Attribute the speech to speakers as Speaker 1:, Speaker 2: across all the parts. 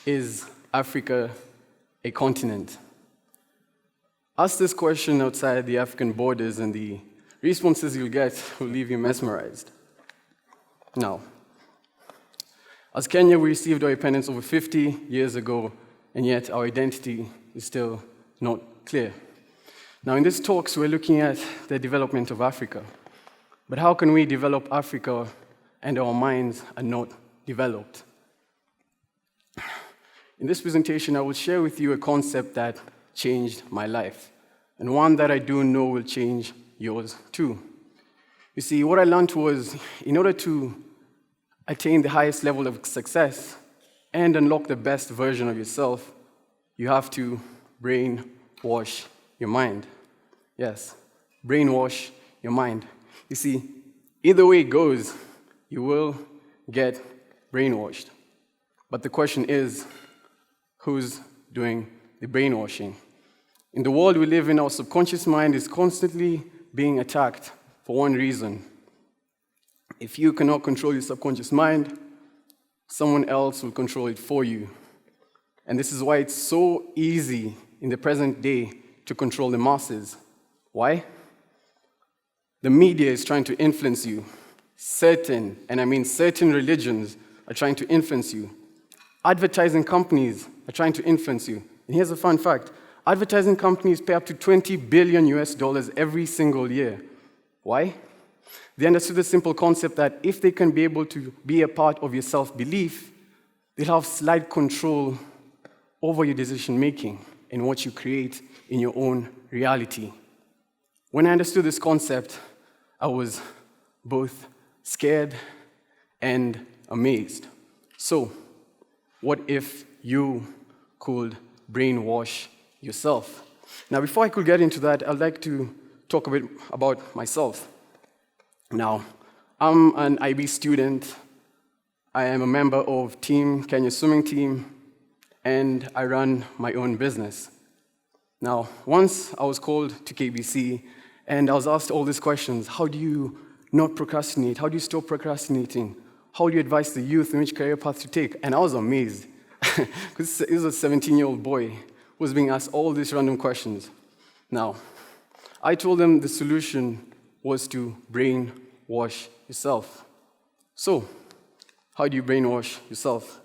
Speaker 1: Is Africa a continent? Ask this question outside the African borders and the responses you'll get will leave you mesmerized. Now, as Kenya, we received our independence over 50 years ago, and yet our identity is still not clear. Now, in these talks, we're looking at the development of Africa. But how can we develop Africa and our minds are not developed? In this presentation, I will share with you a concept that changed my life, and one that I do know will change yours too. You see, what I learned was, in order to attain the highest level of success and unlock the best version of yourself, you have to brainwash your mind. Yes, brainwash your mind. You see, either way it goes, you will get brainwashed. But the question is, who's doing the brainwashing? In the world we live in, our subconscious mind is constantly being attacked for one reason. If you cannot control your subconscious mind, someone else will control it for you. And this is why it's so easy in the present day to control the masses. Why? The media is trying to influence you. Certain religions are trying to influence you. Advertising companies are trying to influence you. And here's a fun fact. Advertising companies pay up to $20 billion every single year. Why? They understood the simple concept that if they can be able to be a part of your self-belief, they'll have slight control over your decision-making and what you create in your own reality. When I understood this concept, I was both scared and amazed. So, what if you could brainwash yourself? Now, before I could get into that, I'd like to talk a bit about myself. Now, I'm an IB student. I am a member of Kenya swimming team, and I run my own business. Now, once I was called to KBC, and I was asked all these questions. How do you not procrastinate? How do you stop procrastinating? How do you advise the youth in which career path to take? And I was amazed, because this is a 17-year-old boy who was being asked all these random questions. Now, I told them the solution was to brainwash yourself. So, how do you brainwash yourself?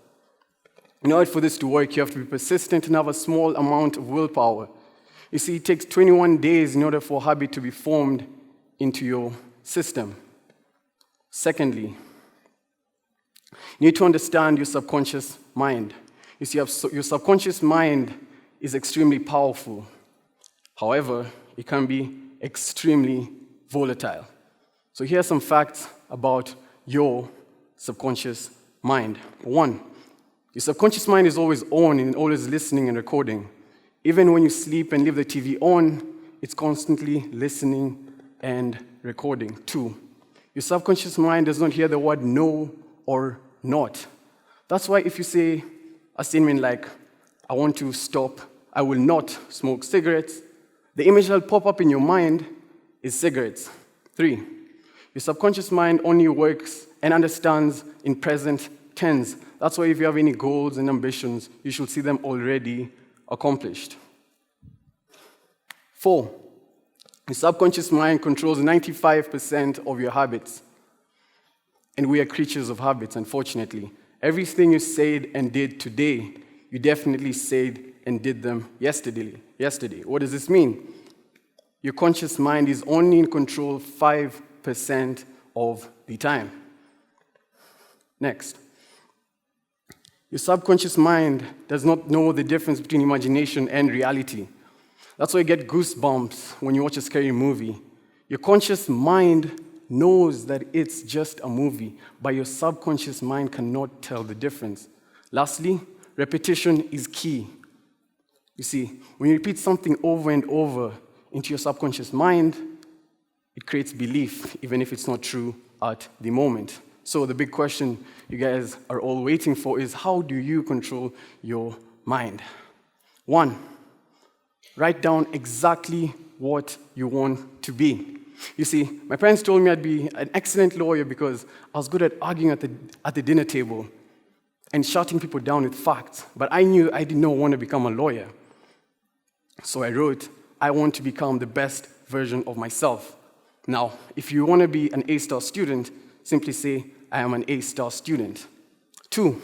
Speaker 1: In order for this to work, you have to be persistent and have a small amount of willpower. You see, it takes 21 days in order for a habit to be formed into your system. Secondly, you need to understand your subconscious mind. You see, your subconscious mind is extremely powerful. However, it can be extremely volatile. So here are some facts about your subconscious mind. One, your subconscious mind is always on and always listening and recording. Even when you sleep and leave the TV on, it's constantly listening and recording. Two, your subconscious mind does not hear the word no or not. That's why if you say a statement like, I want to stop, I will not smoke cigarettes, the image that will pop up in your mind is cigarettes. Three, your subconscious mind only works and understands in present tense. That's why if you have any goals and ambitions, you should see them already accomplished. Four, your subconscious mind controls 95% of your habits. And we are creatures of habits, unfortunately. Everything you said and did today, you definitely said and did them yesterday. What does this mean? Your conscious mind is only in control 5% of the time. Next. Your subconscious mind does not know the difference between imagination and reality. That's why you get goosebumps when you watch a scary movie. Your conscious mind knows that it's just a movie, but your subconscious mind cannot tell the difference. Lastly, repetition is key. You see, when you repeat something over and over into your subconscious mind, it creates belief, even if it's not true at the moment. So the big question you guys are all waiting for is, how do you control your mind? One, write down exactly what you want to be. You see, my parents told me I'd be an excellent lawyer because I was good at arguing at the dinner table. and shutting people down with facts. But I knew I did not want to become a lawyer. So I wrote, I want to become the best version of myself. Now, if you want to be an A-star student, simply say, I am an A-star student. 2,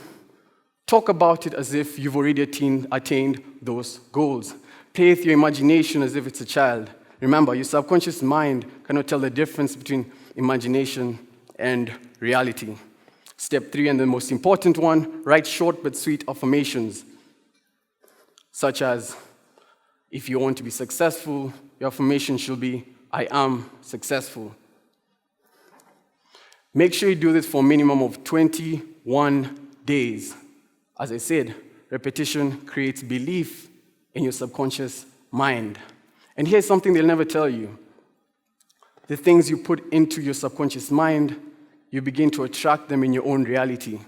Speaker 1: talk about it as if you've already attained those goals. Play with your imagination as if it's a child. Remember, your subconscious mind cannot tell the difference between imagination and reality. Step 3, and the most important one, write short but sweet affirmations, such as, if you want to be successful, your affirmation should be, I am successful. Make sure you do this for a minimum of 21 days. As I said, repetition creates belief in your subconscious mind. And here's something they'll never tell you. The things you put into your subconscious mind, you begin to attract them in your own reality.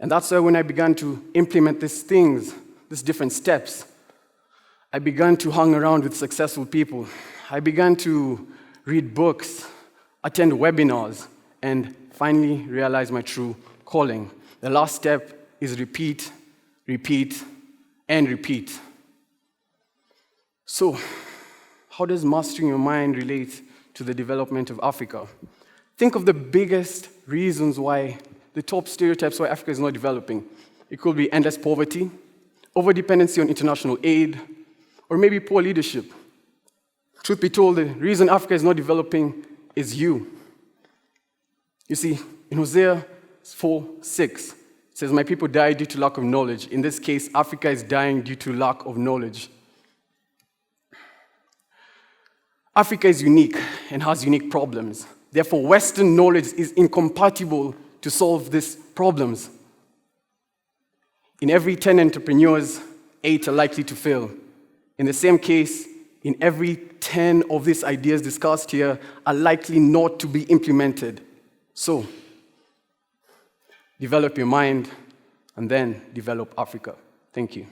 Speaker 1: And that's why when I began to implement these things, these different steps, I began to hang around with successful people. I began to read books, attend webinars, and finally realize my true calling. The last step is repeat, repeat, and repeat. So, how does mastering your mind relate to the development of Africa? Think of the biggest reasons why, the top stereotypes why Africa is not developing. It could be endless poverty, overdependency on international aid, or maybe poor leadership. Truth be told, the reason Africa is not developing is you. You see, in Hosea 4:6, it says, my people die due to lack of knowledge. In this case, Africa is dying due to lack of knowledge. Africa is unique and has unique problems. Therefore, Western knowledge is incompatible to solve these problems. In every 10 entrepreneurs, 8 are likely to fail. In the same case, in every 10 of these ideas discussed here are likely not to be implemented. So, develop your mind and then develop Africa. Thank you.